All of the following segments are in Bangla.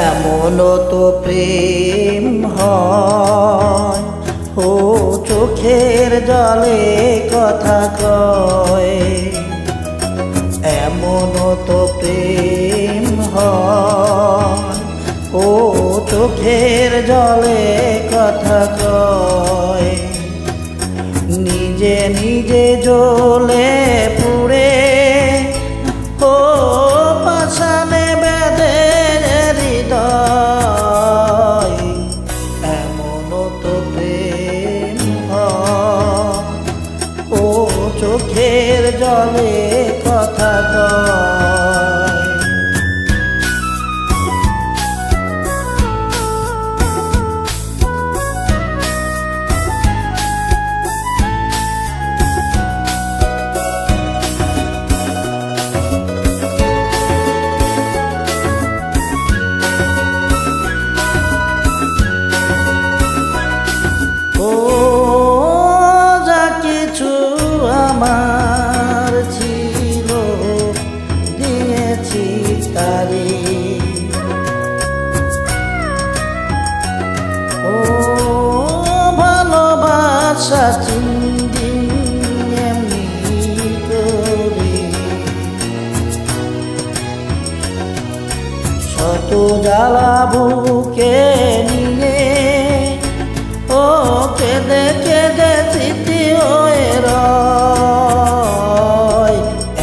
এমনও তো প্রেম হয়, ও চোখের জলে কথা কয়। এমনও তো প্রেম হয়, ও চোখের জলে কথা কয়। নিজে নিজে জ্বলে পুড়ে ও পাশানে বেঁধে হৃদয়। এমনও তো প্রেম হয়, ও চোখের জলে কথা কয়। আমার ছিল দিয়েছি তারি, ও ভালোবাসা চিন্দি এমনি করি। শত জ্বালা বুকে নিয়ে ও কেঁদে কেঁদে স্মৃতি হয়ে রয়।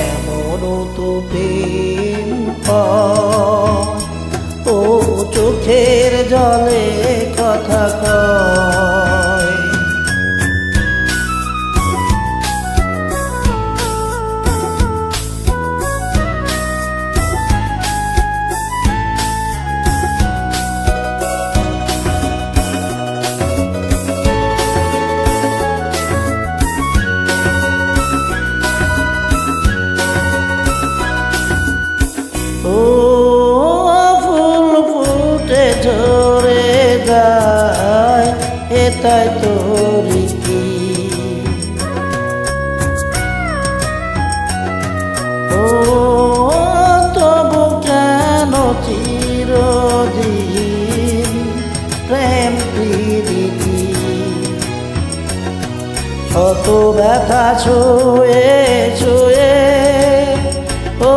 এমনও তো প্রেম হয়, ও চোখের জলে কথা কয়। ও ফুল ফুটে ঝরে যায়, এটাই তো রীতি। ও তবু কেন চিরদিন প্রেম প্রীতি। শত ব্যথা ছুঁয়ে ছুঁয়ে ও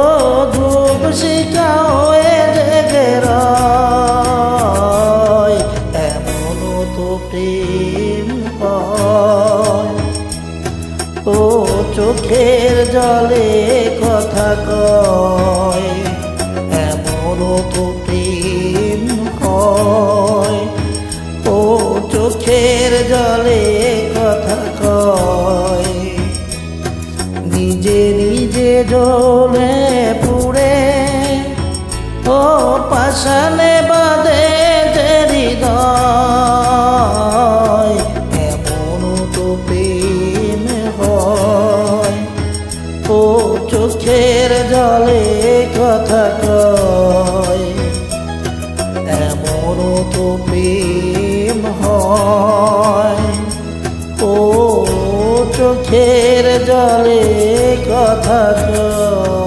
ধূপ শিখা হয়ে জেগে রয়। এমনও তো প্রেম হয়, ও চোখের জলে কথা কয়। এমনও তো প্রেম হয়, ও চোখের জলে কথা কয়। নিজে নিজে জ্বলে পুড়ে ও পাশানে বাঁধে হৃদয়। এমনও তো প্রেম হয়, ও চোখের জলে কথা কয়। এমনও তো প্রেম হয়, ও চোখের জলে কথা কয়।